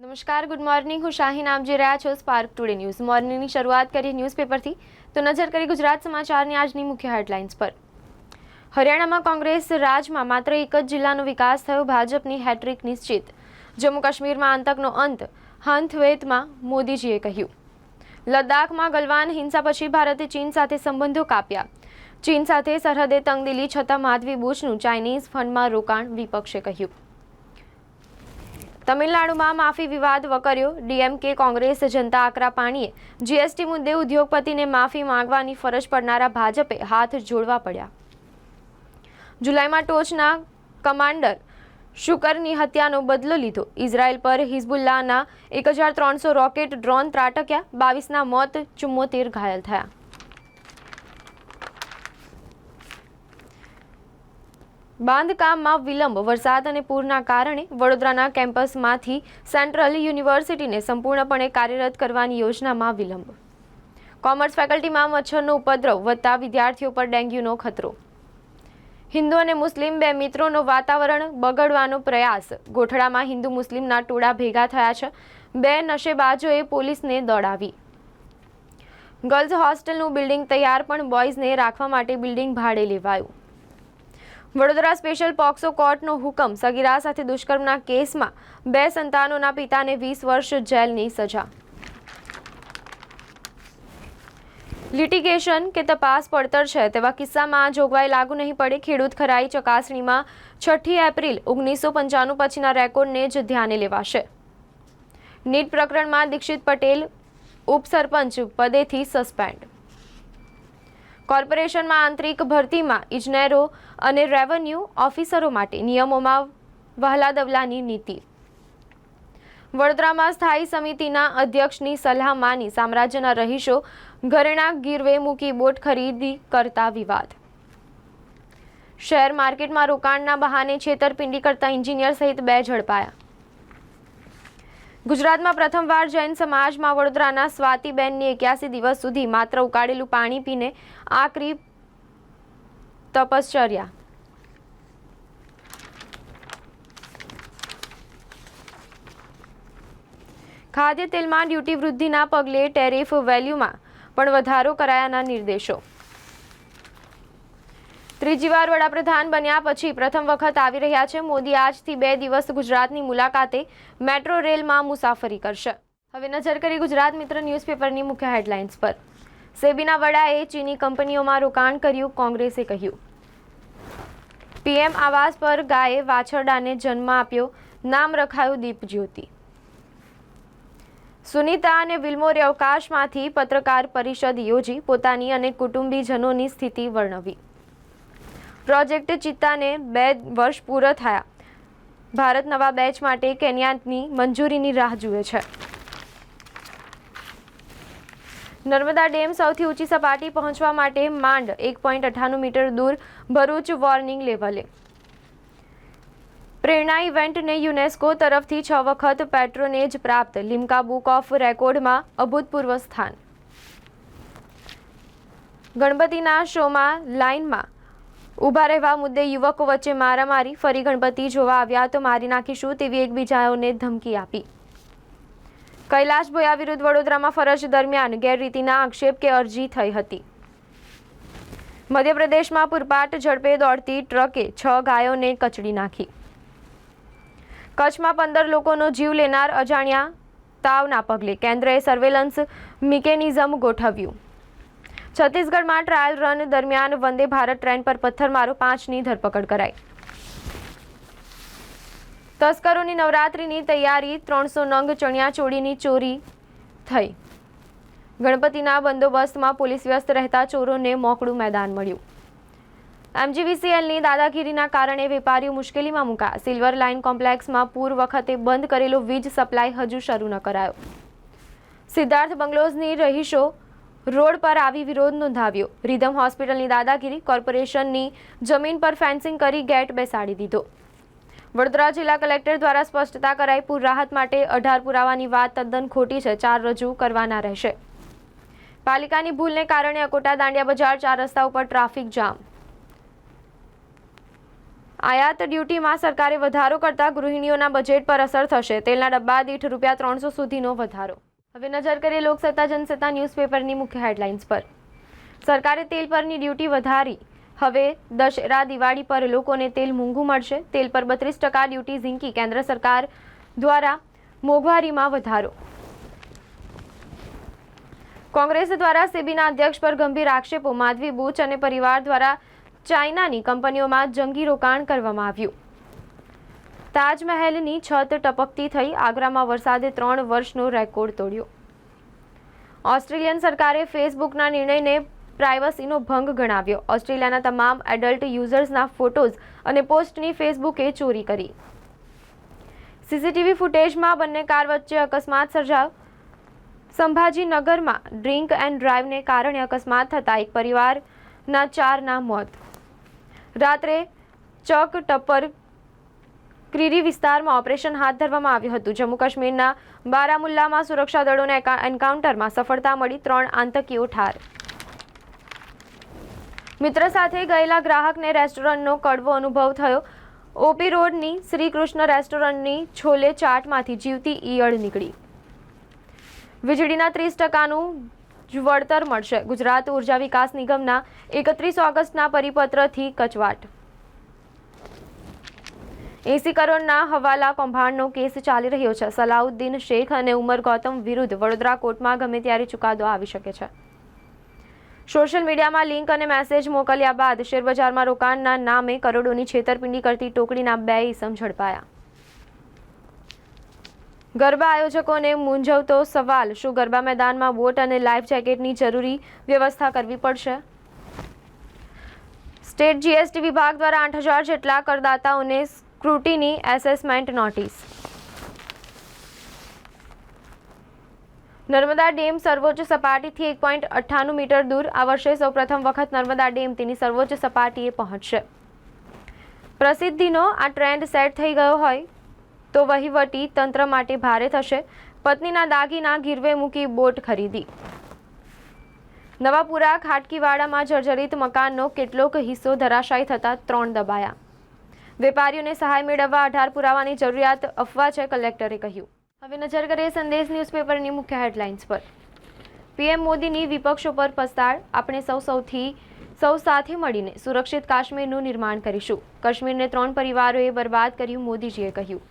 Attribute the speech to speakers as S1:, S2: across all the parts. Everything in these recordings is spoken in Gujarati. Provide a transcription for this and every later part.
S1: નમસ્કાર, ગુડ મોર્નિંગ. હું શાહીન. આપ જોઈ રહ્યા છો સ્પાર્ક ટુડે ન્યૂઝ. મોર્નિંગની શરૂઆત કરીએ ન્યૂઝપેપરથી. તો નજર કરી ગુજરાત સમાચારની આજની મુખ્ય હેડલાઇન્સ પર. હરિયાણામાં કોંગ્રેસ રાજમાં માત્ર એક જ જિલ્લાનો વિકાસ થયો, ભાજપની હેટ્રિક નિશ્ચિત. જમ્મુ કાશ્મીરમાં આતંકનો અંત, હંથવેતમાં મોદીજીએ કહ્યું. લદ્દાખમાં ગલવાન હિંસા પછી ભારતે ચીન સાથે સંબંધો કાપ્યા. ચીન સાથે સરહદે તંગદિલી છતાં માધવી બુશનું ચાઇનીઝ ફંડમાં રોકાણ, વિપક્ષે કહ્યું. તમિલનાડુમાં માફી વિવાદ વકર્યો. ડીએમકે, કોંગ્રેસ, જનતા આકરા પાણીએ. જીએસટી મુદ્દે ઉદ્યોગપતિને માફી માંગવાની ફરજ પડનારા ભાજપે હાથ જોડવા પડ્યા. જુલાઈમાં ટોચના કમાન્ડર શુકરની હત્યાનો બદલો લીધો. ઇઝરાયલ પર હિઝબુલ્લાહના 1300 રોકેટ ડ્રોન ત્રાટક્યા. 22ના મોત, 74 ઘાયલ થયા. બાંધકામમાં વિલંબ. વરસાદ અને પૂરના કારણે વડોદરાના કેમ્પસમાંથી સેન્ટ્રલ યુનિવર્સિટીને સંપૂર્ણપણે કાર્યરત કરવાની યોજનામાં વિલંબ. કોમર્સ ફેકલ્ટીમાં મચ્છરનો ઉપદ્રવ વધતા વિદ્યાર્થીઓ પર ડેન્ગ્યુનો ખતરો. હિન્દુ અને મુસ્લિમ બે મિત્રોનો વાતાવરણ બગડવાનો પ્રયાસ. ગોઠડામાં હિન્દુ મુસ્લિમના ટોળા ભેગા થયા છે. બે નશેબાજોએ પોલીસને દોડાવી. ગર્લ્સ હોસ્ટેલનું બિલ્ડિંગ તૈયાર, પણ બોયઝને રાખવા માટે બિલ્ડિંગ ભાડે લેવાયું. વડોદરા સ્પેશિયલ પોક્સો કોર્ટનો હુકમ. સગીરા સાથે દુષ્કર્મના કેસમાં 2 સંતાનોના પિતાને 20 વર્ષ જેલની સજા. લિટિગેશન કે તપાસ પડતર છે તેવા કિસ્સામાં આ જોગવાઈ લાગુ નહીં પડે. ખેડૂત ખરાઈ ચકાસણીમાં 6 એપ્રિલ 1995 પછીના રેકોર્ડને જ ધ્યાને લેવાશે. નીટ પ્રકરણમાં દીક્ષિત પટેલ ઉપસરપંચ પદેથી સસ્પેન્ડ. કોર્પોરેશનમાં આંતરિક ભરતીમાં ઇજનેરો અને રેવન્યુ ઓફિસરો માટે નિયમોમાં વહાલાદવલાની નીતિ. વડોદરામાં સ્થાયી સમિતિના અધ્યક્ષની સલાહ માની સામ્રાજ્યના રહીશો ઘરેણા ગીરવે મૂકી બોટ ખરીદી કરતા વિવાદ. શેર માર્કેટમાં રોકાણના બહાને છેતરપિંડી કરતા એન્જિનિયર સહિત 2 ઝડપાયા. ગુજરાતમાં પ્રથમવાર જૈન સમાજમાં વડોદરાના સ્વાતિબેનની 81 દિવસ સુધી માત્ર ઉકાળેલું પાણી પીને આકરી તપશ્ચર્યા. ખાદ્ય તેલમાં ડ્યુટી વૃદ્ધિના પગલે ટેરિફ વેલ્યુમાં પણ વધારો કરાયાના નિર્દેશો. ત્રીજી વાર વડાપ્રધાન બન્યા પછી પ્રથમ વખત આવી રહ્યા છે મોદી. આજથી 2 દિવસ ગુજરાતની મુલાકાતે મેટ્રો રેલમાં મુસાફરી કરશે. હવે નજર કરી ગુજરાત મિત્ર ન્યૂઝપેપરની મુખ્ય હેડલાઇન્સ પર. સેબીના વડાએ ચીની કંપનીઓમાં રોકાણ કર્યું, કોંગ્રેસે કહ્યું. પીએમ આવાસ પર ગાયે વાછરડાને જન્મ આપ્યો, નામ રખાયું દીપજ્યોતિ. સુનીતા અને વિલ્મોરે અવકાશમાંથી પત્રકાર પરિષદ યોજી પોતાની અને કુટુંબીજનોની સ્થિતિ વર્ણવી. પ્રોજેક્ટ ચિત્તાને 2 વર્ષ પૂરા થયા. ભારત નવા બેચ માટે કેન્યાની મંજૂરીની રાહ જુએ છે. નર્મદા ડેમ સૌથી ઊંચી સપાટી પહોંચવા માટે માંડ 1.98 મીટર દૂર, ભરૂચ વોર્નિંગ લેવલે. પ્રેરણા ઇવેન્ટને યુનેસ્કો તરફથી 6 વખત પેટ્રોનેજ પ્રાપ્ત. લિમ્કા બુક ઓફ રેકોર્ડમાં અભૂતપૂર્વ સ્થાન. ગણપતિના શોમાં લાઇનમાં ઊભા રહેવા મુદ્દે યુવકો વચ્ચે મારામારી. ફરી ગણપતિ જોવા આવ્યા તો મારી નાખીશું તેવી એકબીજાઓને ધમકી આપી. કૈલાશ ભોયા વિરુદ્ધ વડોદરામાં ફરજ દરમિયાન ગેરરીતિના આક્ષેપ કે અરજી થઈ હતી. મધ્યપ્રદેશમાં પૂરપાટ ઝડપે દોડતી ટ્રકે 6 ગાયોને કચડી નાખી. કચ્છમાં 15 લોકોનો જીવ લેનાર અજાણ્યા તાવના પગલે કેન્દ્રએ સર્વેલન્સ મિકેનિઝમ ગોઠવ્યું. છત્તીસગઢમાં ટ્રાયલ રન દરમિયાન વંદે ભારત ટ્રેન પર પથ્થરમારો, 5ની ધરપકડ કરાઈ. તસ્કરોની નવરાત્રિની તૈયારી. 300 નંગ ચણિયાચોળીની ચોરી થઈ. ગણપતિના બંદોબસ્તમાં પોલીસ વ્યસ્ત રહેતા ચોરોને મોકળું મેદાન મળ્યું. એમજીવીસીએલની દાદાગીરીના કારણે વેપારીઓ મુશ્કેલીમાં મુકાયા. સિલ્વર લાઇન કોમ્પ્લેક્સમાં પૂર વખતે બંધ કરેલો વીજ સપ્લાય હજુ શરૂ ન કરાયો. સિદ્ધાર્થ બંગલોઝની રહીશો રોડ પર આવી વિરોધ નોંધાવ્યો. રિધમ હોસ્પિટલની દાદાગીરી. કોર્પોરેશનની જમીન પર ફેન્સિંગ કરી ગેટ બેસાડી દીધો. વડોદરા જિલ્લા કલેક્ટર દ્વારા સ્પષ્ટતા કરાઈ. પૂર રાહત માટે 18 પુરાવાની વાત તદ્દન ખોટી છે. 4 રજૂ કરવાના રહેશે. પાલિકાની ભૂલને કારણે અકોટા દાંડિયા બજાર 4 રસ્તા ઉપર ટ્રાફિક જામ. આયાત ડ્યુટીમાં સરકારે વધારો કરતા ગૃહિણીઓના બજેટ પર અસર થશે. તેલના ડબ્બા દીઠ ₹300 સુધીનો વધારો. હવે નજર કરીએ લોકસત્તા જનસત્તા ન્યૂઝપેપરની મુખ્ય હેડલાઇન્સ પર. સરકારે તેલ પરની ડ્યુટી વધારી. હવે દશેરા દિવાળી પર લોકોને તેલ મોંઘું મળશે. તેલ પર 32% ડ્યુટી ઝીંકી. કેન્દ્ર સરકાર દ્વારા મોંઘવારીમાં વધારો. કોંગ્રેસ દ્વારા સેબીના અધ્યક્ષ પર ગંભીર આક્ષેપો. માધવી બુચ અને પરિવાર દ્વારા ચાઇનાની કંપનીઓમાં જંગી રોકાણ કરવામાં આવ્યું. તાજમહેલની છત ટપકતી થઈ. આગ્રામાં વરસાદે 3 વર્ષનો રેકોર્ડ તોડ્યો. ઓસ્ટ્રેલિયન સરકારે ફેસબુકના નિર્ણયને પ્રાઇવસીનો ભંગ ગણાવ્યો. ઓસ્ટ્રેલિયાના તમામ એડલ્ટ યુઝર્સના ફોટોઝ અને પોસ્ટની ફેસબુકે ચોરી કરી. સીસીટીવી ફૂટેજમાં બંને કાર વચ્ચે અકસ્માત સર્જાયો. સંભાજીનગરમાં ડ્રિંક એન્ડ ડ્રાઈવને કારણે અકસ્માત થતા એક પરિવારના 4ના મોત. રાત્રે ચક ટપ્પર ક્રીરી વિસ્તારમાં ઓપરેશન હાથ ધરવામાં આવ્યું હતું. જમ્મુ કાશ્મીરના બારામુલ્લામાં સુરક્ષા દળોને એન્કાઉન્ટરમાં સફળતા મળી. 3 આતંકીઓ ઠાર. મિત્ર સાથે ગયેલા ગ્રાહકને રેસ્ટોરન્ટનો કડવો અનુભવ થયો. ઓપી રોડની શ્રીકૃષ્ણ રેસ્ટોરન્ટની છોલે ચાટમાંથી જીવતી ઈયળ નીકળી. વીજળીના 30%નું વળતર મળશે. ગુજરાત ઉર્જા વિકાસ નિગમના 31 ઓગસ્ટના પરિપત્રથી કચવાટ. 80 કરોડના હવાલા કૌભાંડનો કેસ ચાલી રહ્યો છે. સલાઉદ્દીન શેખ અને ઉમર ગૌતમ વિરુદ્ધ વડોદરા કોર્ટમાં ગમે ત્યારે ચુકાદો આવી શકે છે. સોશિયલ મીડિયામાં લિંક અને મેસેજ મોકલ્યા બાદ શેરબજારમાં રોકાણના નામે કરોડોની છેતરપિંડી કરતી ટોકડીના 2 ઇસમ ઝડપાયા. ગરબા આયોજકોને મૂંઝવતો સવાલ. શું ગરબા મેદાનમાં બોટ અને લાઈફ જેકેટની જરૂરી વ્યવસ્થા કરવી પડશે? સ્ટેટ જીએસટી વિભાગ દ્વારા 8,000 જેટલા કરદાતાઓને scrutiny assessment notice. Narmada dam સર્વોચ્ચ સપાટીથી 1.98 મીટર દૂર. આ વર્ષે સૌપ્રથમ વખત નર્મદા ડેમ તેની સર્વોચ્ચ સપાટીએ પહોંચશે. પ્રસિદ્ધિનો આ ટ્રેન્ડ સેટ થઈ ગયો હોય તો વહીવટી તંત્ર માટે ભારે થશે. પત્નીના દાગીના ગીરવે મૂકી બોટ ખરીદી. નવાપુરા ખાટકીવાડામાં જર્જરિત મકાનનો કેટલોક હિસ્સો ધરાશાયી થતા 3 દબાયા. વેપારીઓને સહાય મેળવવા 18 પુરાવાની જરૂરિયાત અફવા છે, કલેક્ટરે કહ્યું. હવે નજર કરીએ સંદેશ ન્યૂઝપેપરની મુખ્ય હેડલાઇન્સ પર. પીએમ મોદીની વિપક્ષો પર પસ્તાળ. આપણે સૌ સાથે મળીને સુરક્ષિત કાશ્મીરનું નિર્માણ કરીશું. કાશ્મીરને 3 પરિવારોએ બરબાદ કર્યું, મોદીજીએ કહ્યું.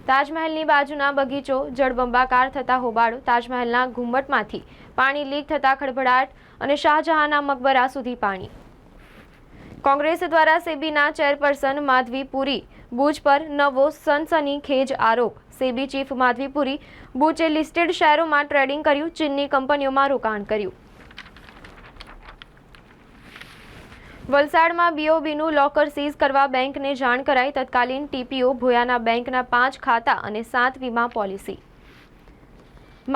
S1: તાજમહેલની બાજુના બગીચો જળબંબાકાર થતા હોબાળો. તાજમહેલના ઘુમ્મટમાંથી પાણી લીક થતા ખળભળાટ અને શાહજહાંના મકબરા સુધી પાણી. કોંગ્રેસ દ્વારા સેબીના ચેરપર્સન માધવી પુરી બુચ પર નવો સનસનીખેજ આરોપ. સેબી ચીફ માધવી પુરી બુચે લિસ્ટેડ શેરોમાં ટ્રેડિંગ કર્યું. ચીનની કંપનીઓમાં રોકાણ કર્યું. વલસાડમાં બીઓબીનું લોકર સીઝ કરવા બેંકને જાણ કરાઈ. તત્કાલીન ટીપીઓ ભોયાના બેંકના 5 ખાતા અને 7 વીમા પોલિસી.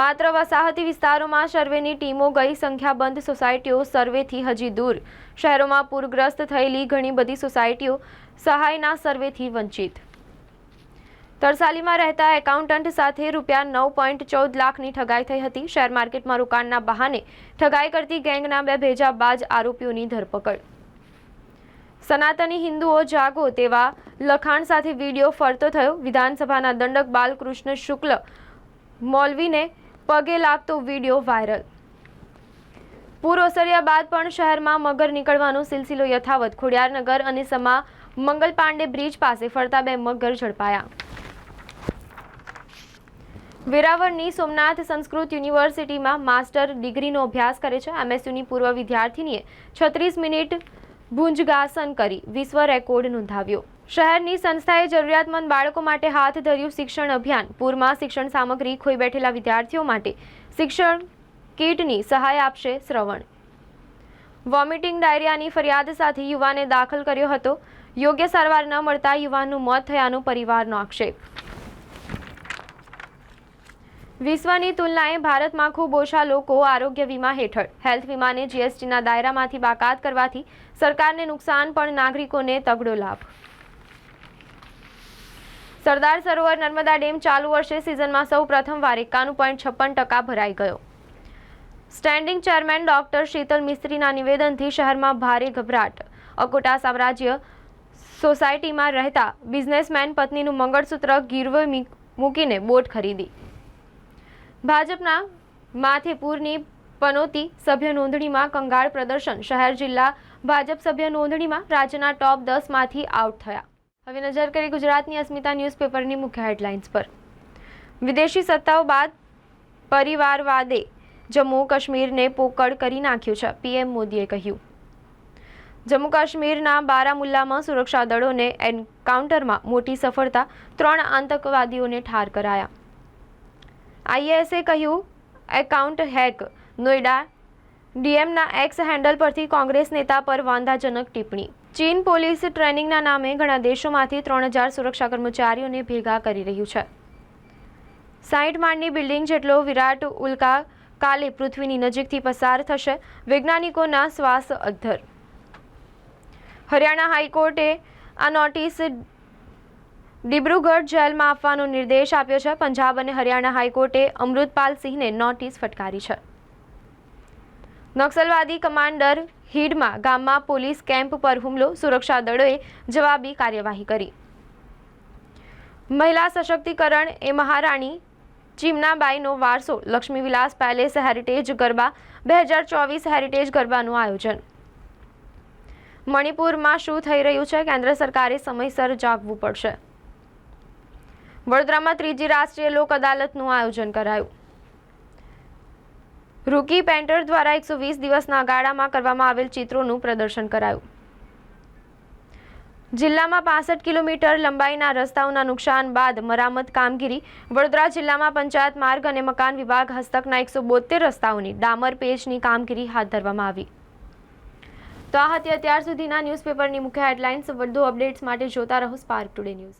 S1: માત્ર વસાહતી વિસ્તારોમાં સર્વેની ટીમો ગઈ. સંખ્યાબંધ સોસાયટીઓ સર્વેથી હજી દૂર. શહેરોમાં પૂરગ્રસ્ત થયેલી ઘણી બધી સોસાયટીઓ સહાયના સર્વેથી વંચિત. તરસાલીમાં રહેતા એકાઉન્ટન્ટ સાથે ₹9.14 લાખની ઠગાઈ થઈ હતી. શેર માર્કેટમાં રોકાણના બહાને ઠગાઈ કરતી ગેંગના 2 ભેજાબાજ આરોપીઓની ધરપકડ. સનાતની હિન્દુઓ જાગો તેવા લખાણ સાથે વિડીયો ફરતો થયો. વિધાનસભાના દંડક બાલકૃષ્ણ શુક્લ મૌલવીને પગે લાગતો વિડીયો વાયરલ. પૂર ઓસર્યા બાદ પણ શહેરમાં મગર નીકળવાનો સિલસિલો યથાવત. ખોડિયારનગર અને સમા મંગલ પાંડે બ્રિજ પાસે ફરતા 2 મગર ઝડપાયા. વેરાવળની સોમનાથ સંસ્કૃત યુનિવર્સિટીમાં માસ્ટર ડિગ્રીનો અભ્યાસ કરે છે. એમએસયુની પૂર્વ વિદ્યાર્થીનીએ 36 મિનિટ ભુંજગાસન કરી વિશ્વ રેકોર્ડ નોંધાવ્યો. શહેરની સંસ્થાએ જરૂરિયાતમંદ બાળકો માટે હાથ ધર્યું શિક્ષણ અભિયાન. પૂરમાં શિક્ષણ સામગ્રી ખોઈ બેઠેલા વિદ્યાર્થીઓ માટે શિક્ષણ કીટની સહાય આપશે શ્રવણ. વોમિટિંગ ડાયરિયાની ફરિયાદ સાથે યુવાને દાખલ કર્યો હતો. યોગ્ય સારવાર ન મળતા યુવાનનું મોત થયાનો પરિવારનો આક્ષેપ. વિશ્વની તુલનાએ ભારતમાં ખૂબ ઓછા લોકો આરોગ્ય વીમા હેઠળ. હેલ્થ વીમાને જીએસટીના દાયરામાંથી બાકાત કરવાથી સરકારને નુકસાન પણ નાગરિકોને તગડો લાભ. સરદાર સરોવર નર્મદા ડેમ ચાલુ વર્ષે સિઝનમાં સૌ પ્રથમવાર 91.56% ભરાઈ ગયો. સ્ટેન્ડિંગ ચેરમેન ડોક્ટર શીતલ મિસ્ત્રીના નિવેદનથી શહેરમાં ભારે ગભરાટ. અકોટા સામ્રાજ્ય સોસાયટીમાં રહેતા બિઝનેસમેન પત્નીનું મંગળસૂત્ર ગીરવે મૂકીને બોટ ખરીદી. ભાજપના માથેપુરની પનોતી સભ્ય નોંધણીમાં કંગાળ પ્રદર્શન. શહેર જિલ્લા ભાજપ સભ્ય નોંધણીમાં રાજ્યના ટોપ 10માંથી આઉટ થયા. હવે નજર કરી ગુજરાતની અસ્મિતા ન્યૂઝપેપરની મુખ્ય હેડલાઇન્સ પર. વિદેશી સત્તાઓ બાદ પરિવારવાદે જમ્મુ કાશ્મીરને પોકળ કરી નાખ્યું છે, પીએમ મોદીએ કહ્યું. જમ્મુ કાશ્મીરના બારામુલ્લામાં સુરક્ષા દળોને એન્કાઉન્ટરમાં મોટી સફળતા, 3 આતંકવાદીઓને ઠાર કરાયા. આઈએસએ કહ્યું એકાઉન્ટ હેક. નોઈડા ડીએમના એક્સ હેન્ડલ પરથી કોંગ્રેસ નેતા પર વાંધાજનક ટિપ્પણી. ચીન પોલીસ ટ્રેનિંગના નામે ઘણા દેશોમાંથી 3000 સુરક્ષા કર્મચારીઓને ભેગા કરી રહ્યું છે. 60 માળની બિલ્ડિંગ જેટલો વિરાટ ઉલ્કા કાલે પૃથ્વીની નજીકથી પસાર થશે, વૈજ્ઞાનિકોના શ્વાસ અદ્ધર. હરિયાણા હાઈકોર્ટે આ નોટિસ ડિબ્રુગઢ જેલમાં આપવાનો નિર્દેશ આપ્યો છે. પંજાબ અને હરિયાણા હાઈકોર્ટે અમૃતપાલ સિંહને નોટિસ ફટકારી છે. નક્સલવાદી કમાન્ડર હીડમાં ગામમાં પોલીસ કેમ્પ પર હુમલો, સુરક્ષા દળોએ જવાબી કાર્યવાહી કરી. મહિલા સશક્તિકરણ એ મહારાણી ચીમનાબાઈનો વારસો. લક્ષ્મી વિલાસ પેલેસ હેરિટેજ ગરબા 2024 હેરિટેજ ગરબાનું આયોજન. મણિપુરમાં શું થઈ રહ્યું છે? કેન્દ્ર સરકારે સમયસર જાગવું પડશે. વડોદરામાં 3જી રાષ્ટ્રીય લોક અદાલતનું આયોજન કરાયું. રૂકી પેન્ટર દ્વારા 120 દિવસના ગાળામાં કરવામાં આવેલ ચિત્રોનું પ્રદર્શન કરાયું. જિલ્લામાં 65 કિલોમીટર લંબાઈના રસ્તાઓના નુકસાન બાદ મરામત કામગીરી. વડોદરા જિલ્લામાં પંચાયત માર્ગ અને મકાન વિભાગ હસ્તકના 172 રસ્તાઓની ડામર પેચની કામગીરી હાથ ધરવામાં આવી. તો આ હતી અત્યાર સુધીના ન્યૂઝપેપરની મુખ્ય હેડલાઇન્સ. વધુ અપડેટ્સ માટે જોતા રહો સ્પાર્ક ટુડે ન્યૂઝ.